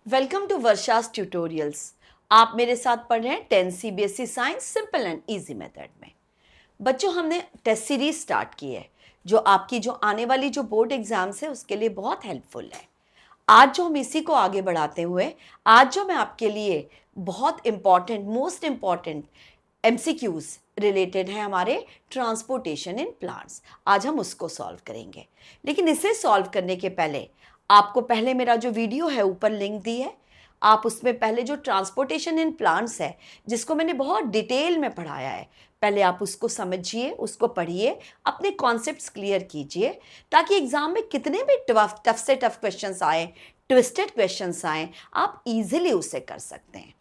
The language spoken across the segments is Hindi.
Welcome to Varsha's tutorials. आप मेरे साथ पढ़ रहे हैं 10 CBSE science simple and easy method में। बच्चों, हमने टेस्ट सीरीज स्टार्ट की है जो आपकी जो आने वाली जो बोर्ड एग्जाम्स है उसके लिए बहुत हेल्पफुल है। आज जो हम इसी को आगे बढ़ाते हुए आज जो मैं आपके लिए बहुत important most important MCQs related है हमारे ट्रांसपोर्टेशन इन प्लांट्स, आज हम उसको सॉल्व करेंगे। लेकिन इसे सॉल्व करने के पहले आपको पहले मेरा जो वीडियो है ऊपर लिंक दी है, आप उसमें पहले जो ट्रांसपोर्टेशन इन प्लांट्स है जिसको मैंने बहुत डिटेल में पढ़ाया है, पहले आप उसको समझिए, उसको पढ़िए, अपने कॉन्सेप्ट्स क्लियर कीजिए ताकि एग्जाम में कितने भी टफ से टफ क्वेश्चंस आए, ट्विस्टेड क्वेश्चंस आए, आप इजीली उसे कर सकते हैं।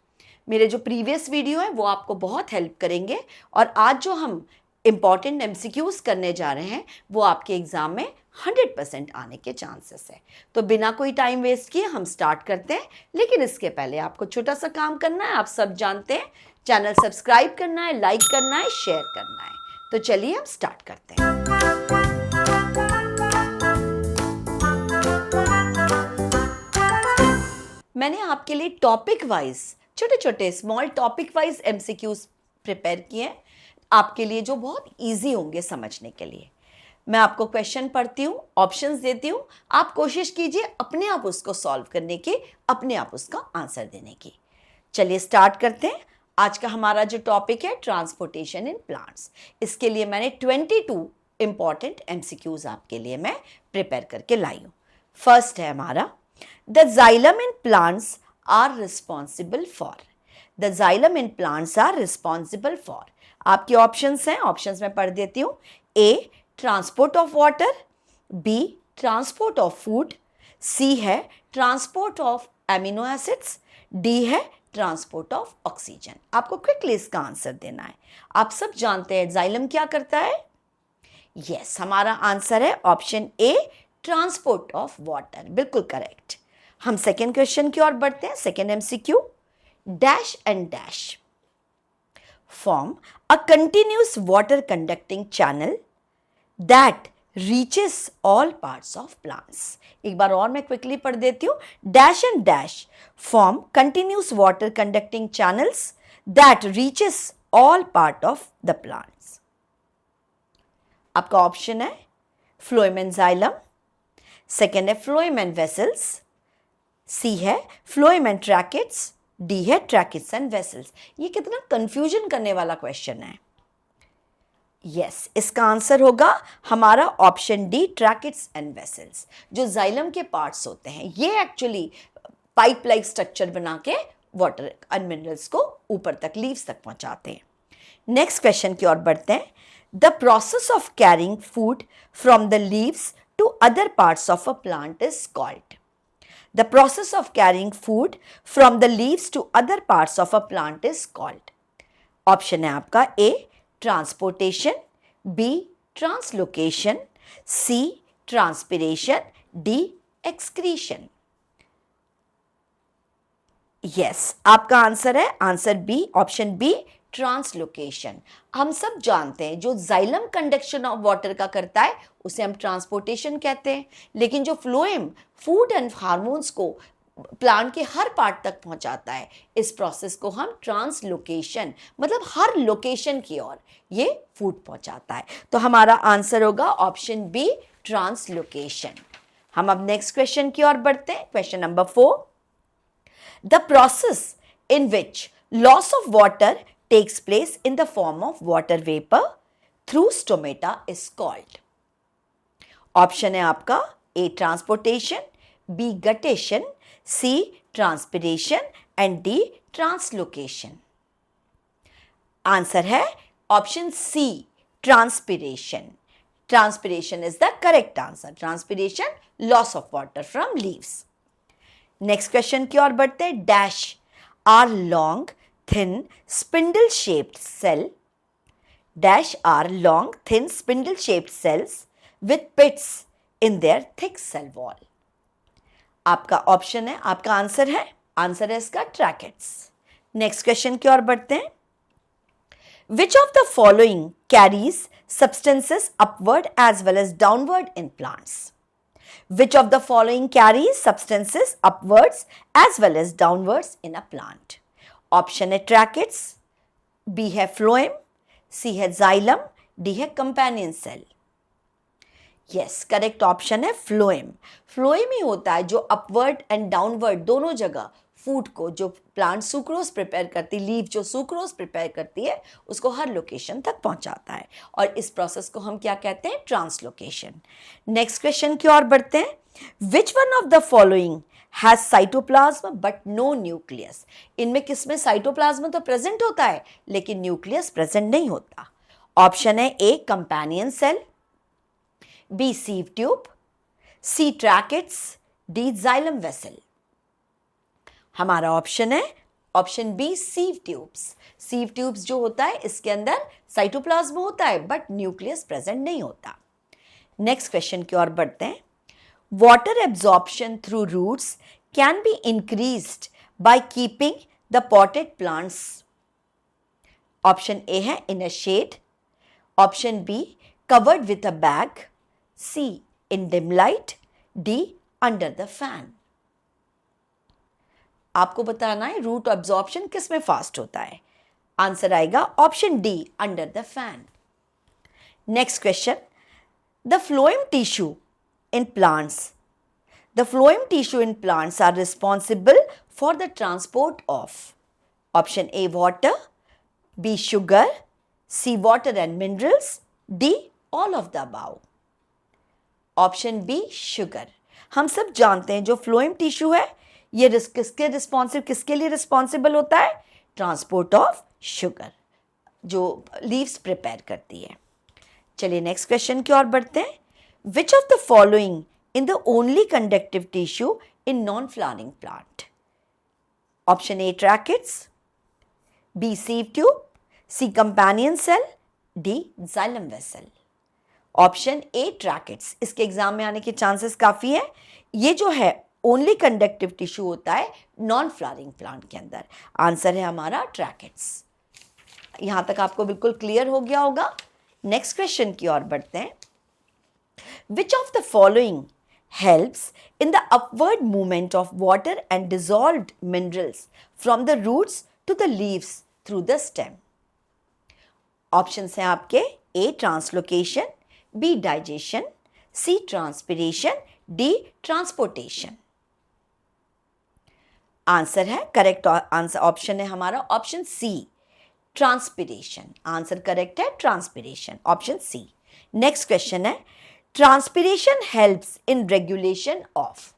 मेरे जो प्रीवियस वीडियो है वो आपको बहुत हेल्प करेंगे और आज जो हम इम्पॉर्टेंट MCQs करने जा रहे हैं वो आपके एग्जाम में 100% आने के चांसेस है। तो बिना कोई टाइम वेस्ट किए हम स्टार्ट करते हैं। लेकिन इसके पहले आपको छोटा सा काम करना है, आप सब जानते हैं, चैनल सब्सक्राइब करना है, लाइक करना है, शेयर करना है। तो चलिए हम स्टार्ट करते हैं। मैंने आपके लिए टॉपिक वाइज छोटे छोटे small topic wise MCQs prepare किए हैं आपके लिए जो बहुत इजी होंगे समझने के लिए। मैं आपको क्वेश्चन पढ़ती हूँ, ऑप्शंस देती हूँ, आप कोशिश कीजिए अपने आप उसको सॉल्व करने की, अपने आप उसका आंसर देने की। चलिए स्टार्ट करते हैं। आज का हमारा जो टॉपिक है ट्रांसपोर्टेशन इन प्लांट्स, इसके लिए मैंने 22 इंपॉर्टेंट MCQs आपके लिए मैं प्रिपेयर करके लाई हूँ। फर्स्ट है हमारा, the xylem in plants are responsible for. The xylem in plants are responsible for. आपके ऑप्शंस हैं, ऑप्शंस में पढ़ देती हूँ। A, transport of water, B, transport of food, C है transport of amino acids, D है ट्रांसपोर्ट ऑफ ऑक्सीजन। आपको क्विकली इसका आंसर देना है। आप सब जानते हैं जाइलम क्या करता है। यस, हमारा आंसर है option A, transport of water, बिल्कुल करेक्ट। हम सेकेंड क्वेश्चन की ओर बढ़ते हैं। Second MCQ, dash and dash form a continuous water conducting channel that reaches all parts of plants। एक बार और मैं क्विकली पढ़ देती हूँ। Dash and dash form continuous water conducting channels that reaches all part of the plants। आपका ऑप्शन है फ्लोएम एंड जाइलम, सेकेंड है फ्लोएम एंड वेसल्स, सी है फ्लोएम एंड ट्रैकेट्स, डी है ट्रैकेट्स एंड वेसल्स। ये कितना कंफ्यूजन करने वाला क्वेश्चन है। यस, इसका आंसर होगा हमारा option D, tracheids and vessels. जो जाइलम के पार्ट्स होते हैं ये एक्चुअली पाइप लाइक स्ट्रक्चर बना के वाटर एंड मिनरल्स को ऊपर तक, लीव्स तक पहुंचाते हैं। नेक्स्ट क्वेश्चन की ओर बढ़ते हैं। The process of carrying food from the leaves to other parts of a plant is called. The process of carrying food from the leaves to other parts of a plant is called। Option है आपका A, transportation, B, translocation, C, transpiration, D, excretion. Yes, आपका आंसर है answer B, option B, translocation. हम सब जानते हैं जो जाइलम कंडक्शन ऑफ वाटर का करता है उसे हम ट्रांसपोर्टेशन कहते हैं, लेकिन जो फ्लोएम फूड एंड हार्मोन्स को प्लांट के हर पार्ट तक पहुंचाता है, इस प्रोसेस को हम ट्रांसलोकेशन, मतलब हर लोकेशन की ओर ये फूड पहुंचाता है। तो हमारा आंसर होगा ऑप्शन बी, ट्रांसलोकेशन। हम अब नेक्स्ट क्वेश्चन की ओर बढ़ते हैं। Question number 4, the process in which loss of water takes place in the form of water vapor through stomata is called। Option है आपका A, transportation, B, guttation, C, transpiration and D, translocation. Answer है option C, transpiration. Transpiration is the correct answer. Transpiration, loss of water from leaves. Next question की ओर बढ़ते हैं। Dash are long thin spindle shaped cell, dash are long thin spindle shaped cells with pits in their thick cell wall। आपका ऑप्शन है, आपका आंसर है इसका ट्रैकेट्स। नेक्स्ट क्वेश्चन की ओर बढ़ते हैं। Which of the following carries substances upward as well as downward in plants? Which of the following carries substances upwards as well as downwards in a plant? Option है ट्रैकेट्स, बी है फ्लोएम, सी है जाइलम, डी है companion cell. Yes, correct option है फ्लोएम। फ्लोएम ही होता है जो अपवर्ड एंड डाउनवर्ड दोनों जगह फूड को, जो प्लांट सुक्रोज प्रिपेयर करती, लीफ जो सुक्रोज प्रिपेयर करती है, उसको हर लोकेशन तक पहुंचाता है, और इस प्रोसेस को हम क्या कहते हैं? ट्रांसलोकेशन। नेक्स्ट क्वेश्चन की ओर बढ़ते हैं। Which one of the following has cytoplasm but no nucleus? इनमें किसमें साइटोप्लाज्म तो प्रेजेंट होता है लेकिन न्यूक्लियस प्रेजेंट नहीं होता। ऑप्शन है A companion cell, B sieve tube, C tracheids, D xylem vessel. हमारा ऑप्शन है option B sieve tubes. Sieve tubes जो होता है इसके अंदर साइटोप्लाज्म होता है बट न्यूक्लियस प्रेजेंट नहीं होता। नेक्स्ट क्वेश्चन की ओर बढ़ते हैं। Water absorption through roots can be increased by keeping the potted plants. Option A है in a shade, option B covered with a bag, C in dim light, D under the fan. आपको बताना है रूट एब्जॉर्प्शन किस में फास्ट होता है। आंसर आएगा option D under the fan. Next question, the phloem tissue in plants, the phloem tissue in plants are responsible for the transport of. Option A water, B sugar, C water and minerals, D all of the above. Option B sugar. हम सब जानते हैं जो फ्लोएम टिश्यू है ये किसके लिए रिस्पॉन्सिबल होता है? ट्रांसपोर्ट ऑफ शुगर, जो लीव्स प्रिपेयर करती है। चलिए नेक्स्ट क्वेश्चन की ओर बढ़ते हैं। Which of the following in the only conductive tissue in non flowering plant? Option A tracheids, B sieve tube, C companion cell, D xylem vessel. Option A tracheids, इसके एग्जाम में आने के चांसेस काफी हैं। ये जो है ओनली कंडक्टिव टिश्यू होता है नॉन फ्लावरिंग प्लांट के अंदर। आंसर है हमारा ट्रैकेट्स। यहां तक आपको बिल्कुल क्लियर हो गया होगा। नेक्स्ट क्वेश्चन की ओर बढ़ते हैं। Which of the following helps in the upward movement of water and dissolved minerals from the roots to the leaves through the stem? Options हैं आपके A translocation, B digestion, C transpiration, D transportation. Answer है करेक्ट आंसर ऑप्शन है हमारा option C transpiration. Answer correct है transpiration, option C. Next question है, transpiration helps in regulation of.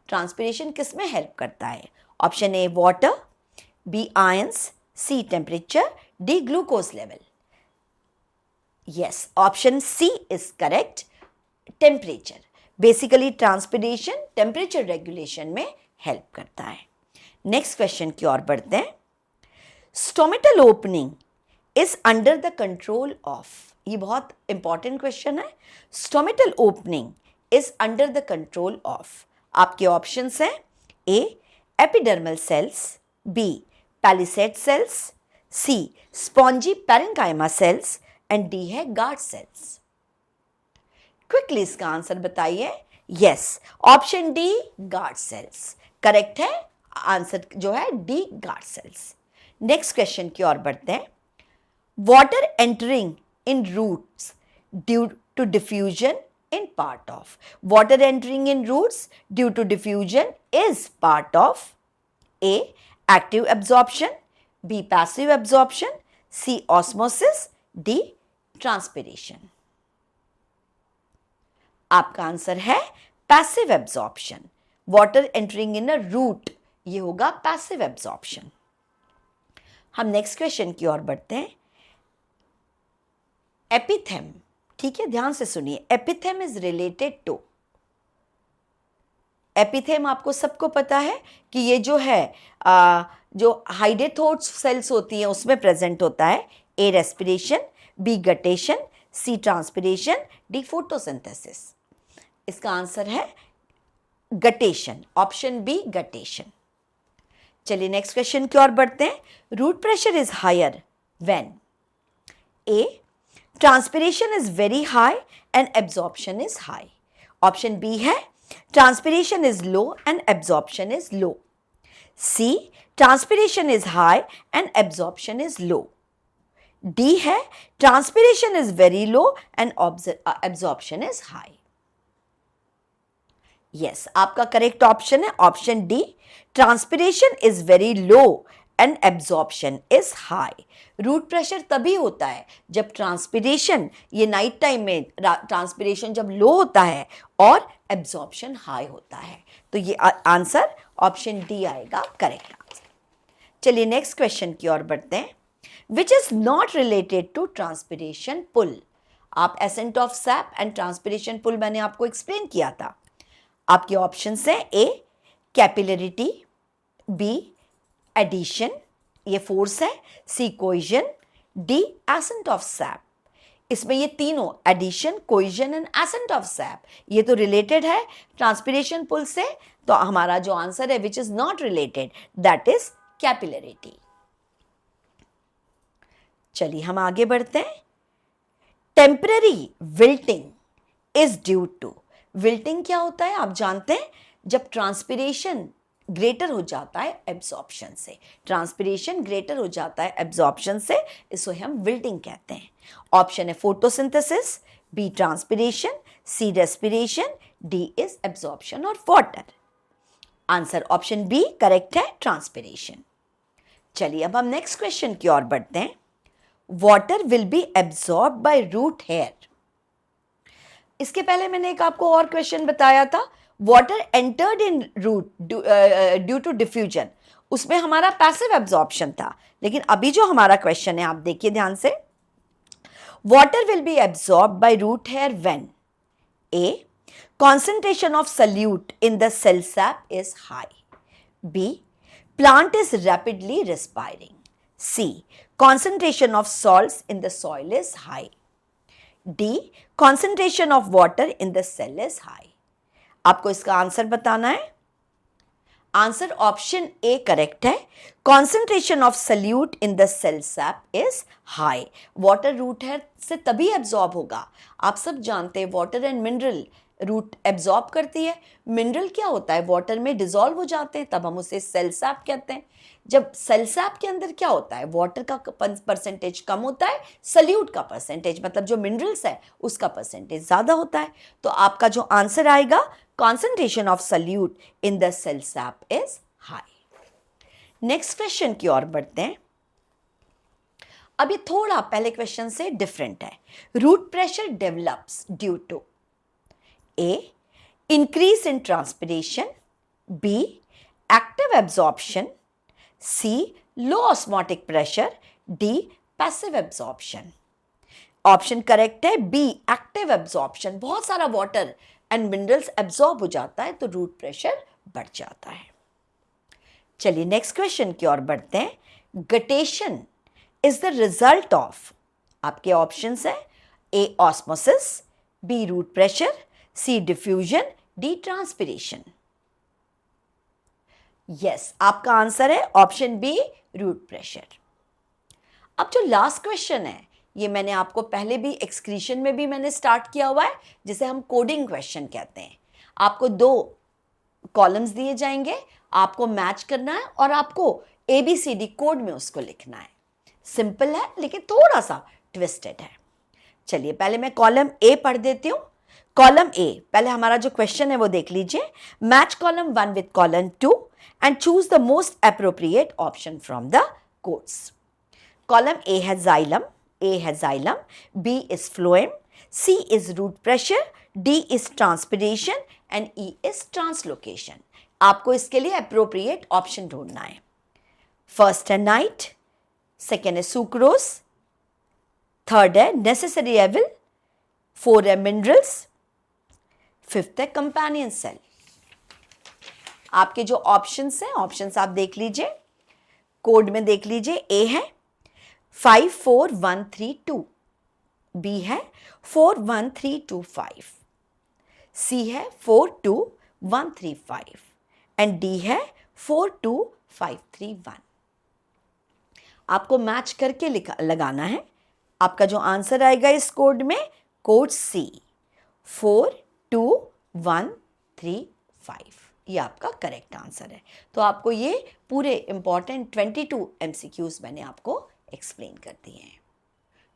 Transpiration किस में हेल्प करता है? Option A water, B ions, C temperature, D glucose level. Yes, option C is correct, temperature. Basically transpiration temperature regulation में हेल्प करता है। नेक्स्ट क्वेश्चन की ओर बढ़ते हैं। Stomatal opening is under the control of. ये बहुत इंपॉर्टेंट क्वेश्चन है। Stomatal opening is under the control of. आपके ऑप्शंस हैं A epidermal cells, B palisade cells, C spongy parenchyma cells and D है गार्ड सेल्स। क्विकली इसका आंसर बताइए। Yes, option D guard cells correct है। आंसर जो है D guard cells. Next question की ओर बढ़ते हैं। Water entering in roots due to diffusion in part of. Water entering in roots due to diffusion is part of A active absorption, B passive absorption, C osmosis, D transpiration. आपका आंसर है passive absorption. Water entering in a root, ये होगा पैसिव एब्जॉर्प्शन। हम नेक्स्ट क्वेश्चन की ओर बढ़ते हैं। एपिथेम, ठीक है, ध्यान से सुनिए। एपिथेम इज रिलेटेड टू। एपिथेम आपको सबको पता है कि ये जो है जो हाइडेथोड सेल्स होती हैं उसमें प्रेजेंट होता है। A respiration, B guttation, C transpiration, D photosynthesis. इसका आंसर है गटेशन, ऑप्शन बी गटेशन। चलिए नेक्स्ट क्वेश्चन की ओर बढ़ते हैं। Root pressure is higher when A transpiration is very high and absorption is high. Option B है transpiration is low and absorption is low. C, transpiration is high and absorption is low. D है transpiration is very low and absorption is high. Yes, आपका करेक्ट ऑप्शन है option D, transpiration is very low and absorption is high. Root pressure तभी होता है जब ट्रांसपिरेशन, ये नाइट टाइम में ट्रांसपिरेशन जब लो होता है और एब्जॉर्प्शन हाई होता है. तो ये आंसर ऑप्शन डी आएगा करेक्ट आंसर. चलिए नेक्स्ट क्वेश्चन की ओर बढ़ते हैं. Which is not related to transpiration pull. आप ascent of sap and transpiration pull मैंने आपको एक्सप्लेन किया था. आपके ऑप्शंस हैं ए कैपिलरिटी, बी एडिशन, ये फोर्स है, C cohesion, D ascent of sap. इसमें ये तीनों adhesion, cohesion and ascent of sap ये तो रिलेटेड है ट्रांसपिरेशन पुल से. तो हमारा जो आंसर है which is not related that is capillarity. चलिए हम आगे बढ़ते हैं. Temporary wilting is due to. Wilting क्या होता है आप जानते हैं, जब ट्रांसपिरेशन ग्रेटर हो जाता है एब्जॉर्प्शन से. ट्रांसपिरेशन ग्रेटर हो जाता है एब्जॉर्प्शन से, इसको हम विल्टिंग कहते हैं. ऑप्शन है photosynthesis, B transpiration, C respiration, D is absorption of water. Answer option B correct है, ट्रांसपिरेशन. चलिए अब हम नेक्स्ट क्वेश्चन की ओर बढ़ते हैं. Water will be absorb by root hair. इसके पहले मैंने एक आपको और क्वेश्चन बताया था, water entered in root due to diffusion. उसमें हमारा पैसिव एब्जॉर्प्शन था. लेकिन अभी जो हमारा क्वेश्चन है आप देखिए ध्यान से. Water will be absorb by root hair when A concentration of solute in the cell sap is high, b plant is rapidly respiring, c concentration of salts in the soil is high, d concentration of water in the cell is high. आपको इसका आंसर बताना है. आंसर ऑप्शन ए करेक्ट है. Concentration of solute in the cell sap is high. Water root hair से तभी एब्जॉर्ब होगा. आप सब जानते हैं water and mineral root absorb करती है. मिनरल क्या होता है, वाटर में डिसॉल्व हो जाते हैं, तब हम उसे सेल सैप कहते हैं. जब सेल सैप के अंदर क्या होता है, वाटर का परसेंटेज कम होता है, सल्यूट का परसेंटेज मतलब जो मिनरल्स है उसका परसेंटेज ज़्यादा होता है. तो आपका जो आंसर आएगा concentration of solute in the cell sap is high. Next question की ओर बढ़ते हैं. अब ये थोड़ा पहले क्वेश्चन से डिफरेंट है. Root pressure develops due to A increase in transpiration, B active absorption, C low osmotic pressure, D passive absorption. Option correct है बी एक्टिव एब्जॉर्प्शन. बहुत सारा वाटर एंड मिनरल्स एब्जॉर्ब हो जाता है तो रूट प्रेशर बढ़ जाता है. चलिए नेक्स्ट क्वेश्चन की ओर बढ़ते हैं. Guttation is the result of. आपके ऑप्शंस हैं ए ऑस्मोसिस, बी रूट प्रेशर, सी डिफ्यूजन, डी ट्रांसपिरेशन. यस, आपका आंसर है ऑप्शन बी रूट प्रेशर. अब जो लास्ट क्वेश्चन है ये मैंने आपको पहले भी एक्सक्रीशन में भी मैंने स्टार्ट किया हुआ है, जिसे हम कोडिंग क्वेश्चन कहते हैं. आपको 2 कॉलम्स दिए जाएंगे, आपको मैच करना है और आपको ABCD कोड में उसको लिखना है. सिंपल है लेकिन थोड़ा सा ट्विस्टेड है. चलिए पहले मैं कॉलम ए पढ़ देती हूँ. कॉलम ए, पहले हमारा जो क्वेश्चन है वो देख लीजिए. Match column 1 with column 2 and choose the most appropriate option from the codes. Column A है जाइलम, A है xylem, B is phloem, C is root pressure, D is transpiration and E is translocation. आपको इसके लिए appropriate option ढूंढना है. फर्स्ट है नाइट, सेकेंड है सुक्रोज, थर्ड है नेसेसरी एविल, 4 है मिनरल्स, 5th है कंपेनियन सेल. आपके जो ऑप्शंस हैं, ऑप्शंस आप देख लीजिए, कोड में देख लीजिए. ए है 54132, बी है 41325, सी है 42135 एंड डी है 42531. आपको मैच करके लगाना है. आपका जो आंसर आएगा इस कोड में, कोड सी 42135. 35। ये आपका करेक्ट आंसर है। तो आपको ये पूरे इंपॉर्टेंट 22 MCQs मैंने आपको एक्सप्लेन कर दिए हैं।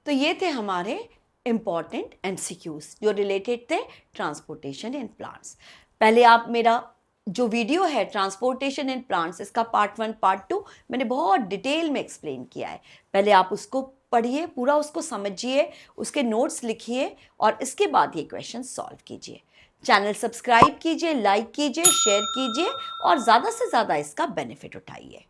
तो ये थे हमारे इम्पॉर्टेंट MCQs जो रिलेटेड थे ट्रांसपोर्टेशन इन प्लांट्स। पहले आप मेरा जो वीडियो है ट्रांसपोर्टेशन इन प्लांट्स, इसका पार्ट 1 पार्ट 2 मैंने बहुत डिटेल में एक्सप्लेन किया है। पहले आप उसको पढ़िए, पूरा उसको समझिए, उसके नोट्स लिखिए और इसके बाद ये क्वेश्चन सॉल्व कीजिए। चैनल सब्सक्राइब कीजिए, लाइक कीजिए, शेयर कीजिए और ज़्यादा से ज़्यादा इसका बेनिफिट उठाइए।